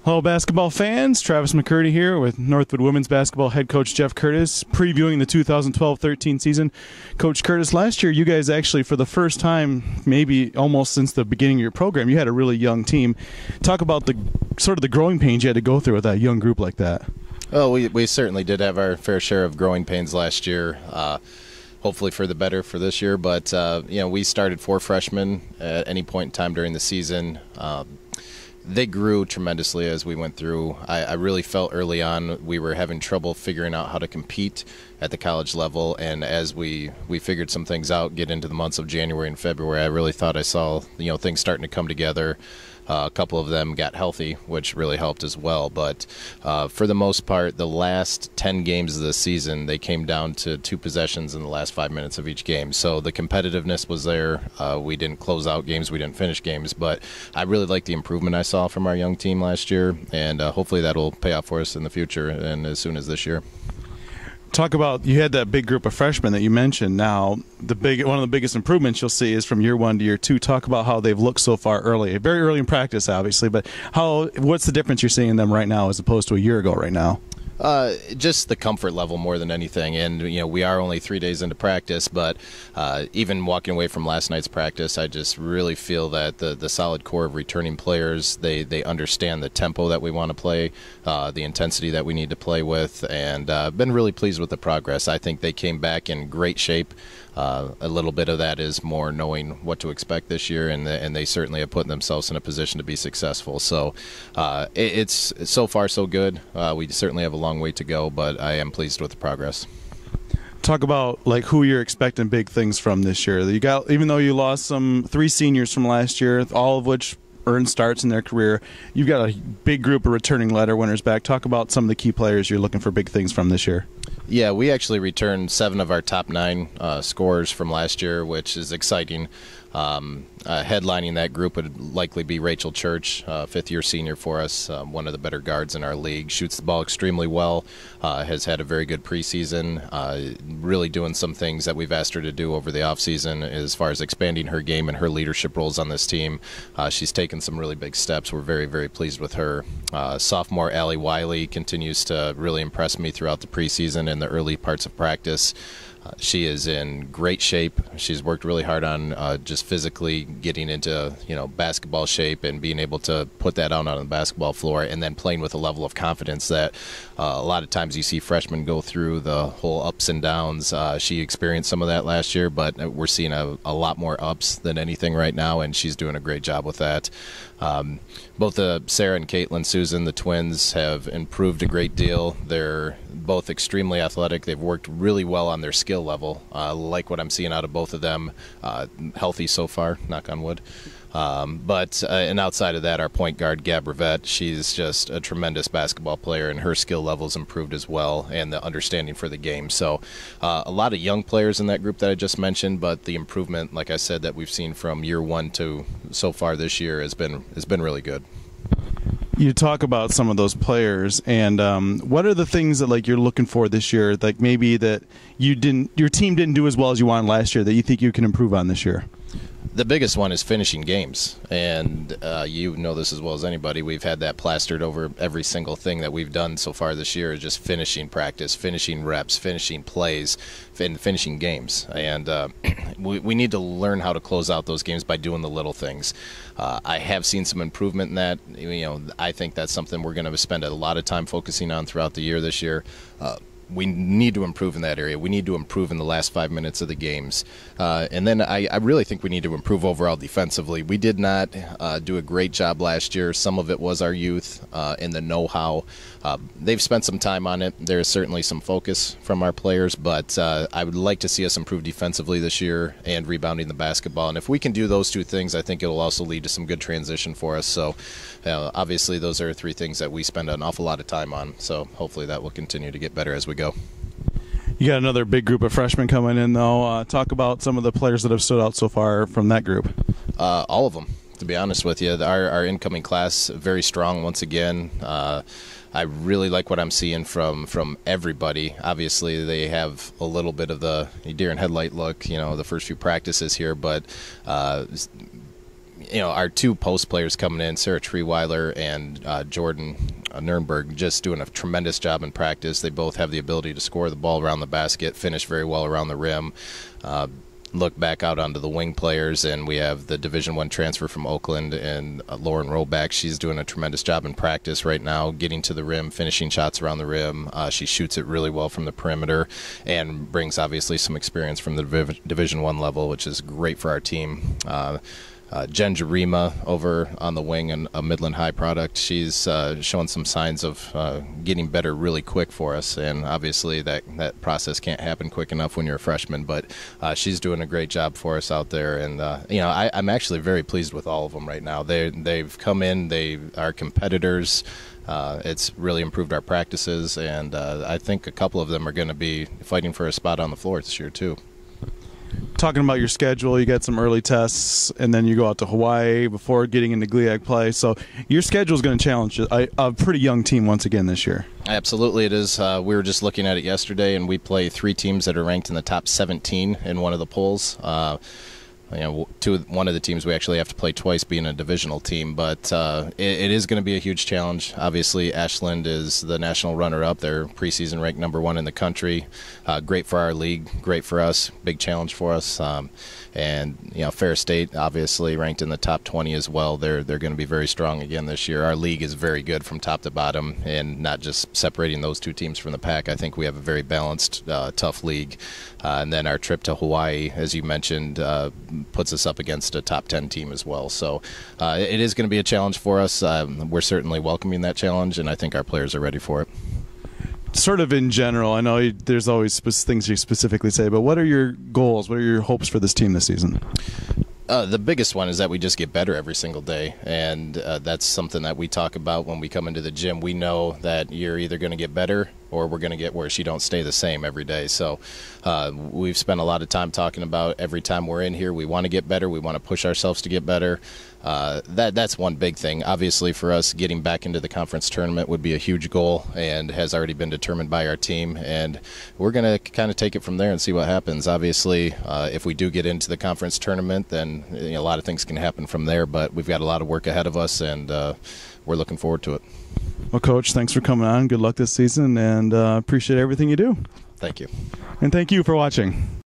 Hello, basketball fans. Travis McCurdy here with Northwood women's basketball head coach Jeff Curtis, previewing the 2012-13 season. Coach Curtis, last year you guys actually, for the first time, maybe almost since the beginning of your program, you had a really young team. Talk about the sort of the growing pains you had to go through with that young group like that. Well, we certainly did have our fair share of growing pains last year. Hopefully for the better for this year, but we started 4 freshmen at any point in time during the season. They grew tremendously as we went through. I really felt early on we were having trouble figuring out how to compete at the college level, and as we figured some things out, get into the months of January and February, I really thought I saw things starting to come together. A couple of them got healthy, which really helped as well. But for the most part, the last 10 games of the season, they came down to 2 possessions in the last 5 minutes of each game. So the competitiveness was there. We didn't close out games. We didn't finish games. But I really liked the improvement I saw from our young team last year, and hopefully that'll pay off for us in the future and as soon as this year. Talk about, you had that big group of freshmen that you mentioned. Now, one of the biggest improvements you'll see is from year 1 to year 2. Talk about how they've looked so far early, very early in practice, obviously. But what's the difference you're seeing in them right now as opposed to a year ago right now? Just the comfort level more than anything, and we are only 3 days into practice, but even walking away from last night's practice, I just really feel that the solid core of returning players, they understand the tempo that we want to play, the intensity that we need to play with, and been really pleased with the progress. I think they came back in great shape. A little bit of that is more knowing what to expect this year, and they certainly have put themselves in a position to be successful. So it's so far so good. We certainly have a long way to go, but I am pleased with the progress. Talk about who you're expecting big things from this year. You got, even though you lost 3 seniors from last year, all of which earned starts in their career, you've got a big group of returning letter winners back. Talk about some of the key players you're looking for big things from this year. Yeah, we actually returned 7 of our top 9 scorers from last year, which is exciting. Headlining that group would likely be Rachel Church, 5th-year senior for us, one of the better guards in our league. Shoots the ball extremely well, has had a very good preseason, really doing some things that we've asked her to do over the offseason as far as expanding her game and her leadership roles on this team. She's taken some really big steps. We're very, very pleased with her. Sophomore Allie Wiley continues to really impress me throughout the preseason and the early parts of practice. She is in great shape. She's worked really hard on just physically getting into basketball shape and being able to put that out on the basketball floor, and then playing with a level of confidence that a lot of times you see freshmen go through the whole ups and downs. She experienced some of that last year, but we're seeing a lot more ups than anything right now, and she's doing a great job with that. Both Sarah and Caitlin Susan, the twins, have improved a great deal. They're both extremely athletic. They've worked really well on their skill level. Like what I'm seeing out of both of them. Healthy so far, knock on wood. And outside of that, our point guard, Gab Rivette, she's just a tremendous basketball player, and her skill level's improved as well, and the understanding for the game. So a lot of young players in that group that I just mentioned, but the improvement, like I said, that we've seen from year 1 to so far this year has been really good. You talk about some of those players, and what are the things that you're looking for this year, maybe that your team didn't do as well as you wanted last year, that you think you can improve on this year? The biggest one is finishing games, and you know this as well as anybody. We've had that plastered over every single thing that we've done so far this year, is just finishing practice, finishing reps, finishing plays, finishing games. And we need to learn how to close out those games by doing the little things. I have seen some improvement in that. I think that's something we're going to spend a lot of time focusing on throughout the year this year. We need to improve in that area. We need to improve in the last 5 minutes of the games. And then I really think we need to improve overall defensively. We did not do a great job last year. Some of it was our youth and the know-how. They've spent some time on it. There's certainly some focus from our players, but I would like to see us improve defensively this year and rebounding the basketball. And if we can do those 2 things, I think it'll also lead to some good transition for us. So obviously those are 3 things that we spend an awful lot of time on. So hopefully that will continue to get better as we go. You got another big group of freshmen coming in, though. Talk about some of the players that have stood out so far from that group. All of them, to be honest with you. Our incoming class, very strong once again. I really like what I'm seeing from everybody. Obviously, they have a little bit of the deer in headlight look, the first few practices here, but our two post players coming in, Sarah Treeweiler and Jordan Nurnberg, just doing a tremendous job in practice. They both have the ability to score the ball around the basket, finish very well around the rim. Look back out onto the wing players, and we have the Division I transfer from Oakland and Lauren Roback. She's doing a tremendous job in practice right now, getting to the rim, finishing shots around the rim. She shoots it really well from the perimeter and brings obviously some experience from the Division I level, which is great for our team. Jen Jarima over on the wing, and a Midland High product. She's showing some signs of getting better really quick for us, and obviously that process can't happen quick enough when you're a freshman, but she's doing a great job for us out there. And I'm actually very pleased with all of them right now. They've come in, they are competitors. It's really improved our practices, and I think a couple of them are going to be fighting for a spot on the floor this year too. Talking about your schedule, you got some early tests, and then you go out to Hawaii before getting into GLIAC play. So your schedule is going to challenge a pretty young team once again this year. Absolutely, it is. We were just looking at it yesterday, and we play 3 teams that are ranked in the top 17 in one of the polls. One of the teams we actually have to play twice, being a divisional team, but it is going to be a huge challenge. Obviously, Ashland is the national runner-up. They're preseason ranked number 1 in the country. Great for our league, great for us, big challenge for us. And Fair State, obviously ranked in the top 20 as well. They're going to be very strong again this year. Our league is very good from top to bottom, and not just separating those 2 teams from the pack. I think we have a very balanced, tough league. And then our trip to Hawaii, as you mentioned, puts us up against a top 10 team as well. So it is going to be a challenge for us. We're certainly welcoming that challenge, and I think our players are ready for it. Sort of in general, I know there's always things you specifically say, but what are your goals? What are your hopes for this team this season? The biggest one is that we just get better every single day, and that's something that we talk about when we come into the gym. We know that you're either going to get better or we're going to get worse. You don't stay the same every day. So we've spent a lot of time talking about every time we're in here, we want to get better. We want to push ourselves to get better. That's one big thing. Obviously, for us, getting back into the conference tournament would be a huge goal and has already been determined by our team. And we're going to kind of take it from there and see what happens. Obviously, if we do get into the conference tournament, then a lot of things can happen from there. But we've got a lot of work ahead of us, and we're looking forward to it. Well, Coach, thanks for coming on. Good luck this season, and appreciate everything you do. Thank you. And thank you for watching.